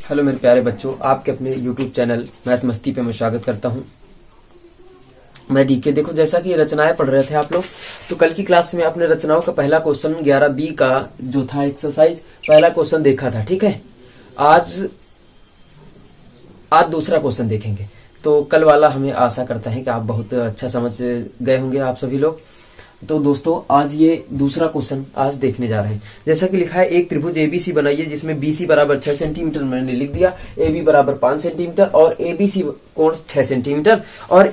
Hello मेरे प्यारे बच्चों, आपके अपने YouTube चैनल मैथ मस्ती पे मैं स्वागत करता हूं। मैं डीके। देखो, जैसा कि रचनाएं पढ़ रहे थे आप लोग, तो कल की क्लास में आपने रचनाओं का पहला क्वेश्चन 11B का जो था एक्सरसाइज पहला क्वेश्चन देखा था। ठीक है, आज दूसरा क्वेश्चन देखेंगे। तो कल वाला हमें आशा करता है कि आप बहुत अच्छा समझ गए होंगे आप सभी लोग। तो दोस्तों, आज ये दूसरा क्वेश्चन आज देखने जा रहे हैं। जैसा कि लिखा है, एक त्रिभुज एबीसी बनाइए जिसमें बीसी बराबर 6 सेंटीमीटर, मैंने लिख दिया, एबी बराबर 5 सेंटीमीटर और एबीसी कोण 6 सेंटीमीटर। और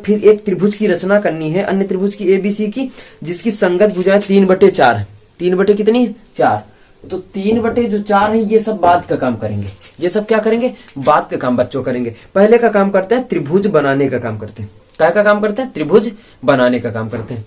फिर एक त्रिभुज की रचना करनी है, अन्य त्रिभुज की एबीसी की, जिसकी संगत भुजाएं 3/4 है। 3 कितनी है? 4। तो 3/4 है। ये सब बाद का काम करेंगे। ये सब क्या करेंगे? बाद का काम बच्चों करेंगे। पहले का काम करते हैं, त्रिभुज बनाने का काम करते हैं। क्या का काम करते हैं? त्रिभुज बनाने का काम करते हैं।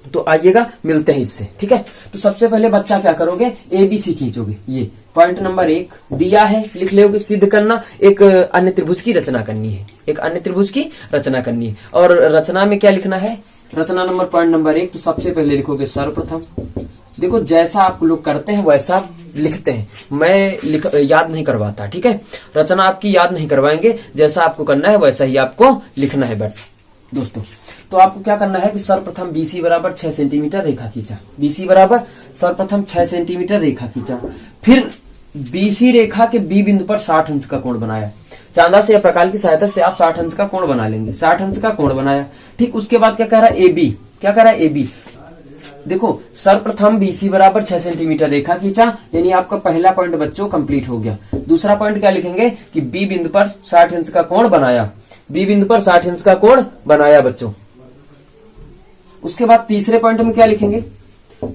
तो आइएगा, मिलते हैं इससे। ठीक है, तो सबसे पहले बच्चा क्या करोगे? एबीसी खींचोगे। ये पॉइंट नंबर 1 दिया है, लिख लोगे। सिद्ध करना, एक अन्य त्रिभुज की रचना करनी है। एक अन्य त्रिभुज की रचना करनी है। और रचना में क्या लिखना है? रचना नंबर पॉइंट नंबर 1। तो सबसे पहले लिखोगे सर्वप्रथम। देखो, जैसा आप लोग करते हैं वैसा लिखते हैं, मैं याद नहीं करवाता। ठीक है, रचना आपकी याद नहीं करवाएंगे, जैसा आपको करना है वैसा ही आपको लिखना है। बट दोस्तों, तो आपको क्या करना है कि सर्वप्रथम बीसी बराबर 6 सेंटीमीटर रेखा खींचा। बीसी बराबर सर्वप्रथम 6 सेंटीमीटर रेखा खींचा। फिर बीसी रेखा के बी बिंदु पर 60 अंश का कोण बनाया। चांदा से या प्रकाल की सहायता से आप 60 अंश का कोण बना लेंगे। 60 अंश का कोण बनाया। ठीक, उसके बाद क्या कह रहा है? एबी। क्या कह रहा है? एबी। देखो, सर्वप्रथम बीसी बराबर 6 सेंटीमीटर रेखा खींचा, यानी आपका पहला पॉइंट बच्चों कंप्लीट हो गया। दूसरा पॉइंट क्या लिखेंगे कि बी बिंदु पर 60 अंश का कोण बनाया। बी बिंदु पर 60 अंश का कोण बनाया बच्चों। उसके बाद तीसरे पॉइंट में क्या लिखेंगे?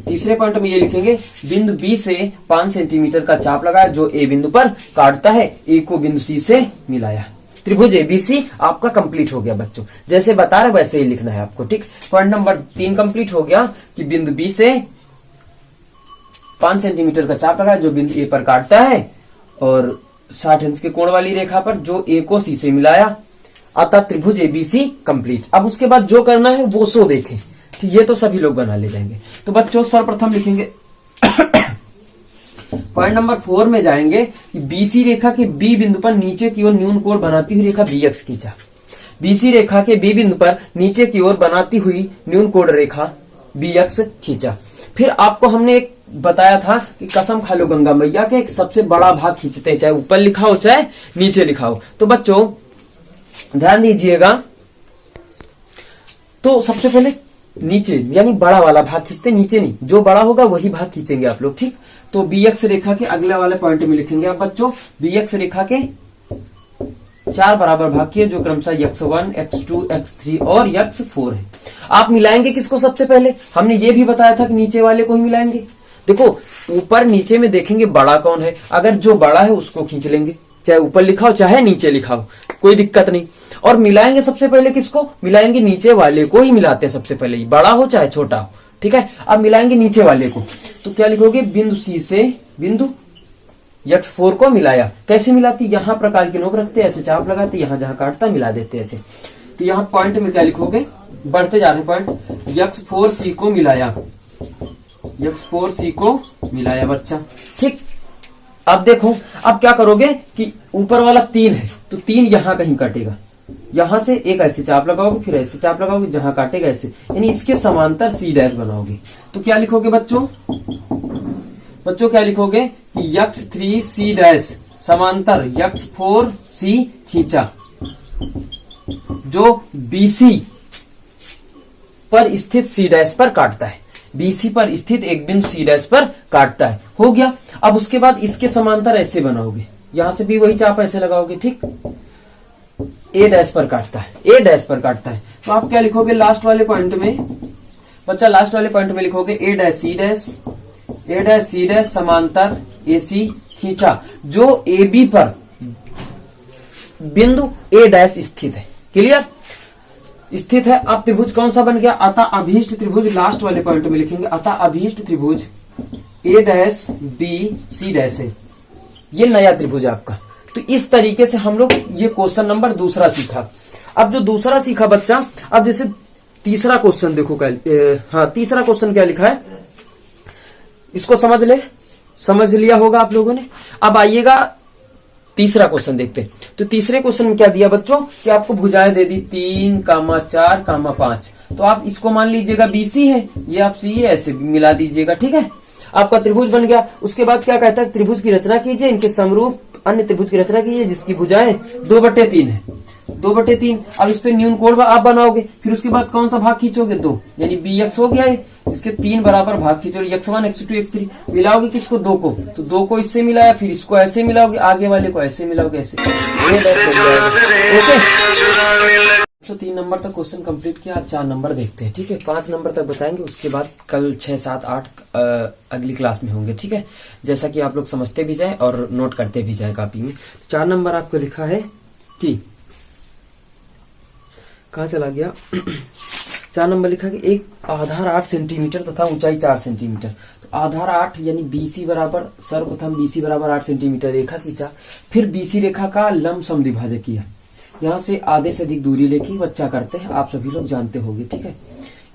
तीसरे पॉइंट में ये लिखेंगे, बिंदु बी से 5 सेंटीमीटर का चाप लगाया जो ए बिंदु पर काटता है, ए को बिंदु सी से मिलाया। त्रिभुज एबीसी आपका कंप्लीट हो गया बच्चों। जैसे बता रहे वैसे ही लिखना है आपको। ठीक, पॉइंट नंबर 3 कंप्लीट हो गया कि बिंदु बी से 5 सेंटीमीटर का चाप लगाया जो बिंदु ए पर काटता है, और 60 अंश के कोण वाली रेखा पर जो ए को सी से मिलाया। अतः त्रिभुज एबीसी कंप्लीट। अब उसके बाद जो करना है वो सो देखें कि ये तो सभी लोग बना ले जाएंगे। तो बच्चों, सर्वप्रथम लिखेंगे पॉइंट नंबर 4 में जाएंगे कि बीसी रेखा के बी बिंदु पर नीचे की ओर न्यून कोण बनाती हुई रेखा बीएक्स खींचा। बीसी रेखा के बी बिंदु पर नीचे की ओर बनाती हुई न्यून कोण रेखा बीएक्स खींचा। फिर आपको हमने एक बताया था कि कसम खा लो गंगा मैया के, एक सबसे बड़ा भाग खींचते हैं, चाहे ऊपर लिखा हो चाहे नीचे लिखा हो। तो बच्चों ध्यान दीजिएगा, तो सबसे पहले नीचे यानी बड़ा वाला भाग खींचते, नीचे नहीं, जो बड़ा होगा वही भाग खींचेंगे आप लोग। ठीक, तो बीएक्स रेखा के अगले वाले पॉइंट में लिखेंगे आप बच्चों, बीएक्स रेखा के 4 बराबर भाग किए जो क्रमशः x1, x2, x3 और x4 है। आप मिलाएंगे किसको? सबसे पहले हमने ये भी बताया था कि नीचे वाले को ही मिलाएंगे। देखो, ऊपर नीचे में देखेंगे बड़ा कौन है, अगर जो बड़ा है उसको खींच लेंगे, चाहे ऊपर लिखा हो चाहे नीचे लिखा हो, कोई दिक्कत नहीं। और मिलाएंगे सबसे पहले किसको? मिलाएंगे नीचे वाले को ही मिलाते हैं सबसे पहले, बड़ा हो चाहे छोटा हो। ठीक है, अब मिलाएंगे नीचे वाले को। तो क्या लिखोगे? बिंदु सी से बिंदु x4 को मिलाया। कैसे मिलाती? यहां प्रकार की नोक रखते, ऐसे चाप लगाते, यहां जहां काटता मिला देते ऐसे। तो यहां पॉइंट में क्या लिखोगे? बढ़ते जा रहे पॉइंट, x4c को मिलाया। x4c को मिलाया बच्चा। ठीक, अब देखो, अब क्या करोगे कि ऊपर वाला 3 है तो 3 यहां कहीं काटेगा, यहां से एक ऐसे चाप लगाओगे, फिर ऐसे चाप लगाओगे, जहां काटेगा ऐसे, यानी इसके समांतर C डैश बनाओगे। तो क्या लिखोगे बच्चों? बच्चों क्या लिखोगे कि x3c डैश समांतर x4c खींचा जो BC पर स्थित C डैश पर काटता है। BC पर स्थित एक बिंदु C डैश पर काटता है। हो गया। अब उसके बाद इसके समांतर ऐसे बनाओगे, यहां से भी वही चाप ऐसे लगाओगे। ठीक, A डैश पर काटता है, A डैश पर काटता है। तो आप क्या लिखोगे लास्ट वाले पॉइंट में? बच्चा लास्ट वाले पॉइंट में लिखोगे A डैश C डैश समांतर AC खींचा जो AB पर बिंदु A डैश स्थित है। क्लियर? स्थित है। अब त्रिभुज कौन सा बन गया? अतः अभीष्ट त्रिभुज लास्ट वाले पॉइंट में लिखेंगे। अतः अभीष्ट त्रिभुज A dash B C dash है। ये नया त्रिभुज है आपका। तो इस तरीके से हम लोग ये क्वेश्चन नंबर दूसरा सीखा। अब जो दूसरा सीखा बच्चा, अब जैसे तीसरा क्वेश्चन देखो, तीसरा क्वेश्चन क्या लिखा है इसको समझ लिया होगा आप लोगों ने। अब आइएगा तीसरा क्वेश्चन देखते हैं। तो तीसरे क्वेश्चन में क्या दिया बच्चों कि आपको भुजाएं दे दी 3, 4, 5। तो आप इसको मान लीजिएगा BC है, ये आप सी ऐसे मिला दीजिएगा, ठीक है। आपका त्रिभुज बन गया। उसके बाद क्या कहता है, त्रिभुज की रचना कीजिए, इनके समरूप अन्य त्रिभुज की रचना कीजिए जिसकी भुजाएं 2/3 है। 2/3। अब इस पे न्यून कोण आप बनाओगे, फिर उसके बाद कौन सा भाग खींचोगे, 2, यानी BX हो गया है। इसके 3 बराबर भाग खींचो, x1, x2, x3 मिलाओगे किसको, 2 को, तो 2 को इससे मिलाया, फिर इसको ऐसे मिलाओगे, आगे वाले को ऐसे मिलाओगे, ऐसे। ओके, तो 3 नंबर तक क्वेश्चन कंप्लीट किया। आज 4 नंबर देखते हैं, ठीक है। 5 नंबर तक बताएंगे, उसके बाद कल 6, 7, 8 अगली क्लास में होंगे, ठीक है। जैसा कि आप लोग समझते भी जाए और नोट करते भी जाए कॉपी में। 4 नंबर आपको लिखा है कि कहाँ चला गया 4 नंबर लिखा कि एक आधार 8 सेंटीमीटर तथा ऊंचाई 4 सेंटीमीटर। तो आधार 8 यानी BC बराबर, सर्वप्रथम BC बराबर 8 सेंटीमीटर रेखा खींचा, फिर BC रेखा का लंब समद्विभाजक किया। यहाँ से आधे से अधिक दूरी लेके बच्चा करते हैं, आप सभी लोग जानते होंगे, ठीक है।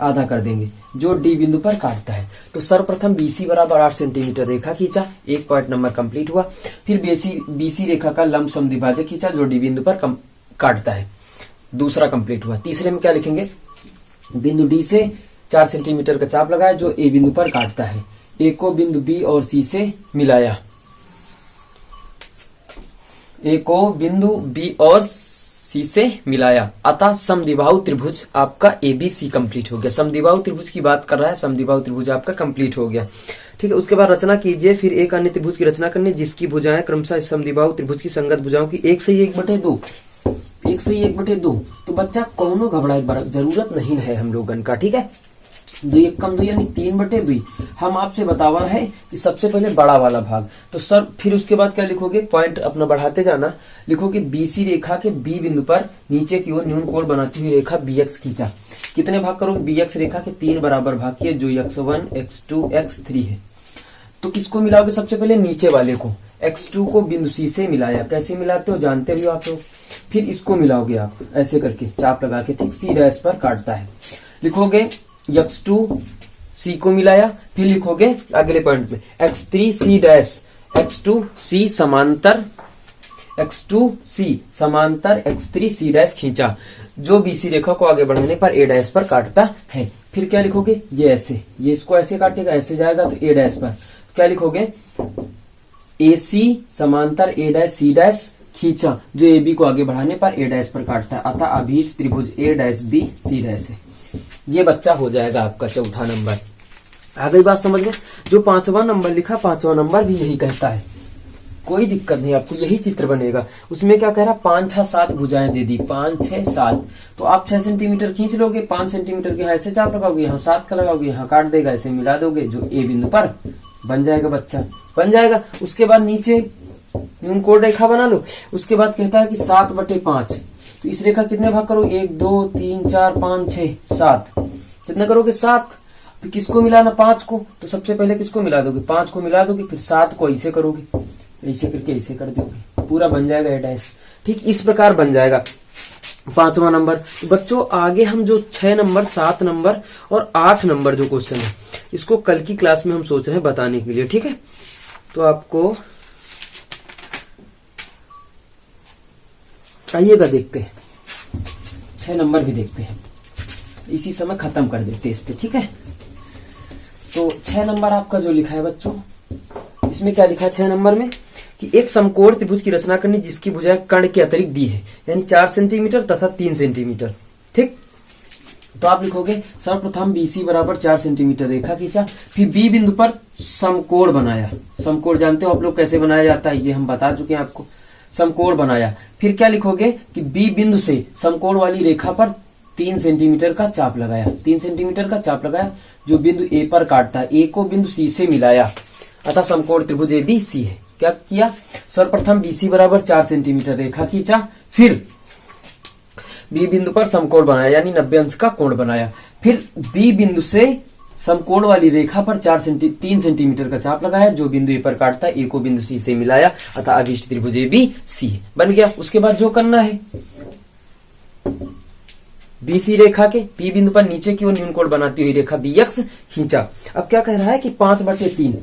आधा कर देंगे जो D बिंदु पर काटता है। तो सर्वप्रथम BC बराबर 8 सेंटीमीटर रेखा खींचा, एक पॉइंट नंबर कंप्लीट हुआ। फिर BC रेखा का लंब समद्विभाजक खींचा जो D बिंदु पर काटता है, दूसरा कंप्लीट हुआ। तीसरे में क्या लिखेंगे, बिंदु D से 4 सेंटीमीटर का चाप लगाया जो A बिंदु पर काटता है। A को बिंदु B और C से मिलाया, A को बिंदु B और C से मिलाया, अतः समद्विबाहु त्रिभुज आपका ABC कंप्लीट हो गया। समद्विबाहु त्रिभुज की बात कर रहा है, समद्विबाहु त्रिभुज आपका कंप्लीट हो गया, ठीक है। उसके बाद रचना कीजिए, फिर एक अन्य त्रिभुज की रचना करनी जिसकी भुजाएं क्रमशः समद्विबाहु त्रिभुज की संगत भुजाओं की 1 से 1/2, 1 से 1/2। तो बच्चा कौनो घबराए जरूरत नहीं है हम लोगन का, ठीक है। 2 1 कम 2 यानी 3/2। हम आपसे बतावा है कि सबसे पहले बड़ा वाला भाग, तो सर फिर उसके बाद क्या लिखोगे, पॉइंट अपना बढ़ाते जाना, लिखोगे BC रेखा के B बिंदु पर नीचे की ओर न्यून कोण बनाती हुई रेखा BX खींचा। कितने भाग करोगे, BX रेखा के 3 बराबर भाग किए जो x1, x2, x3 है। तो किसको मिलाओगे, सबसे पहले नीचे वाले को, x2 को बिंदु C से मिलाया। कैसे मिलाते हो जानते भी हो आप लोग। फिर इसको मिलाओगे आप ऐसे करके चाप लगा के, ठीक, C' पर काटता है। लिखोगे x2 C को मिलाया, फिर लिखोगे अगले पॉइंट में x3 C', x2 C समांतर, x2 C समांतर x3 C' खींचा जो BC रेखा को आगे बढ़ाने पर A' पर काटता है। फिर क्या लिखोगे, ये ऐसे, ये इसको ऐसे काटेगा, ऐसे जाएगा तो A' पर क्या लिखोगे, AC समांतर A' C' खींचा जो AB को आगे बढ़ाने पर A' पर काटता है, अतः अभीष्ट त्रिभुज A', B, C' है। ये बच्चा हो जाएगा आपका 4था नंबर। आ गई बात समझ में। जो 5वां नंबर लिखा, 5वां नंबर भी यही कहता है, कोई दिक्कत नहीं, आपको यही चित्र बनेगा। उसमें क्या कह रहा, 5, 6, 7 भुजाएं दे दी, 5, 6, 7। तो आप 6 सेंटीमीटर खींच लोगे, 5 सेंटीमीटर के यहाँ ऐसे चाप लगाओगे, यहाँ 7 का लगाओगे, यहाँ काट देगा, ऐसे मिला दोगे जो A बिंदु पर बन जाएगा, बच्चा बन जाएगा। उसके बाद नीचे न्यून कोण रेखा बना लो। उसके बाद कहता है कि 7/5। तो इस रेखा कितने भाग करो, 1, 2, 3, 4, 5, 6, 7। कितने करोगे, 7। फिर किसको मिलाना, 5 को। तो सबसे पहले किसको मिला दोगे, 5 को मिला दोगे, फिर 7 को ऐसे करोगे, ऐसे करके ऐसे कर दोगे, पूरा बन जाएगा A', ठीक। इस प्रकार बन जाएगा 5वां नंबर। तो बच्चों आगे हम जो 6 नंबर, 7 नंबर और 8 नंबर जो क्वेश्चन है, इसको कल की क्लास में हम सोच रहे हैं बताने के लिए, ठीक है। तो आपको आइएगा, देखते हैं 6 नंबर भी देखते हैं, इसी समय खत्म कर देते हैं इस पे, ठीक है। तो 6 नंबर आपका जो लिखा है बच्चों, इसमें क्या लिखा है 6 नंबर में कि एक समकोण त्रिभुज की रचना करनी जिसकी भुजाएं कर्ण के अतिरिक्त दी है, यानी 4 सेंटीमीटर तथा 3 सेंटीमीटर, ठीक। तो आप लिखोगे सर्वप्रथम BC बराबर 4 सेंटीमीटर रेखा खींचा, फिर B बिंदु पर समकोण बनाया। समकोण जानते हो आप लोग कैसे बनाया जाता है, ये हम बता चुके हैं आपको। समकोण बनाया, फिर क्या लिखोगे कि B बिंदु से समकोण वाली रेखा पर 3 सेंटीमीटर का चाप लगाया। 3 सेंटीमीटर का चाप लगाया जो बिंदु A पर काटता है। A को बिंदु C से मिलाया, अतः समकोण त्रिभुज ABC है। क्या किया, सर्वप्रथम BC बराबर 4 सेंटीमीटर रेखा खींचा, फिर B बिंदु पर समकोण बनाया यानी 90 अंश का कोण बनाया। फिर B बिंदु से समकोण वाली रेखा पर 3 सेंटीमीटर का चाप लगाया जो बिंदु A पर काटता है। A को बिंदु C से मिलाया, अतः अभीष्ट त्रिभुज ABC बन गया। उसके बाद जो करना है, BC रेखा के P बिंदु पर नीचे की ओर न्यून कोण बनाती हुई रेखा BX खींचा। अब क्या कह रहा है कि 5/3।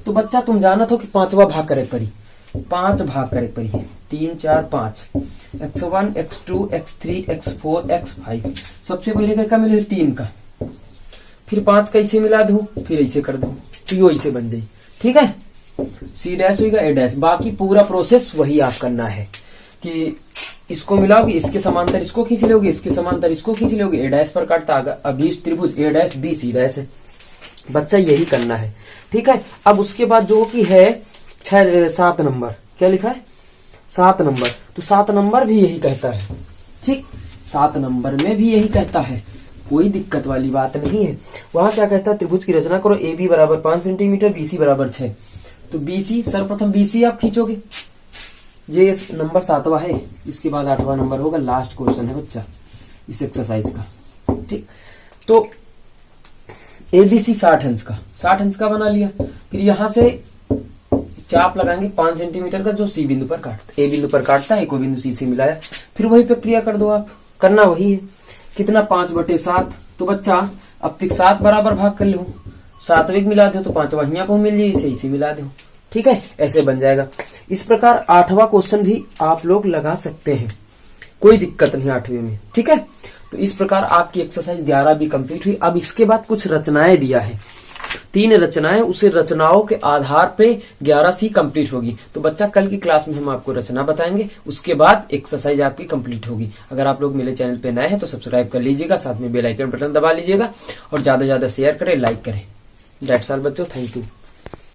तो बच्चा तुम जाना था कि 5वां भाग करे पड़ी, 5 भाग करे पड़िए, 3 4 5, x1 x2 x3 x4 x5। सबसे पहले क्या मिले 3 का, फिर 5 कैसे मिला दो, फिर ऐसे कर दो तो यो ऐसे बन जाए। ठीक है, सी डैश होगा ए डैश। बाकी पूरा प्रोसेस वही आप करना है कि इसको मिलाओगे, इसके समांतर इसको खींच लोगे, इसके समांतर इसको खींच लोगे, ए डैश पर काटता आगा। अभी त्रिभुज ए डैश बी सी डैश है बच्चा, यही करना है। ठीक है, अब उसके बाद जो कि है 7 नंबर, क्या लिखा है 7 नंबर, तो 7 नंबर भी यही कहता है। ठीक, 7 नंबर में भी यही कहता है, कोई दिक्कत वाली बात नहीं है। वहां क्या कहता है, त्रिभुज की रचना करो, ए बी बराबर 5 सेंटीमीटर, बी सी बराबर 6। तो बीसी, सर्वप्रथम बीसी आप खींचोगे, ये नंबर 7वां है, इसके बाद 8वां नंबर होगा, लास्ट क्वेश्चन है बच्चा इस एक्सरसाइज का। ठीक, तो एबीसी 60 अंश का, 60 अंश का बना लिया। फिर यहां से चाप लगाएंगे 5 सेंटीमीटर का, जो सी बिंदु पर काटता, ए बिंदु पर काटता है, एक बिंदु सी से मिलाया, फिर वही प्रक्रिया कर दो आप, करना वही है। कितना 5/7, तो बच्चा अब तक 7 बराबर भाग कर लो, 7वें मिला दो तो 5वां हिया को मिल जाए, इसे मिला दो। ठीक है, ऐसे बन जाएगा। इस प्रकार 8वां क्वेश्चन भी आप लोग लगा सकते हैं, कोई दिक्कत नहीं 8वें में। ठीक है, तो इस प्रकार आपकी एक्सरसाइज 11 भी कंप्लीट हुई। अब इसके बाद कुछ रचनाएं दिया है, 3 रचनाएं, उसे रचनाओं के आधार पे 11C कंप्लीट होगी। तो बच्चा कल की क्लास में हम आपको रचना बताएंगे, उसके बाद एक्सरसाइज आपकी कंप्लीट होगी। अगर आप लोग मेरे चैनल पे नए हैं तो सब्सक्राइब कर लीजिएगा, साथ में बेल आइकन बटन दबा लीजिएगा और ज्यादा से ज्यादा शेयर करें, लाइक करें। दैट्स ऑल बच्चों, थैंक यू।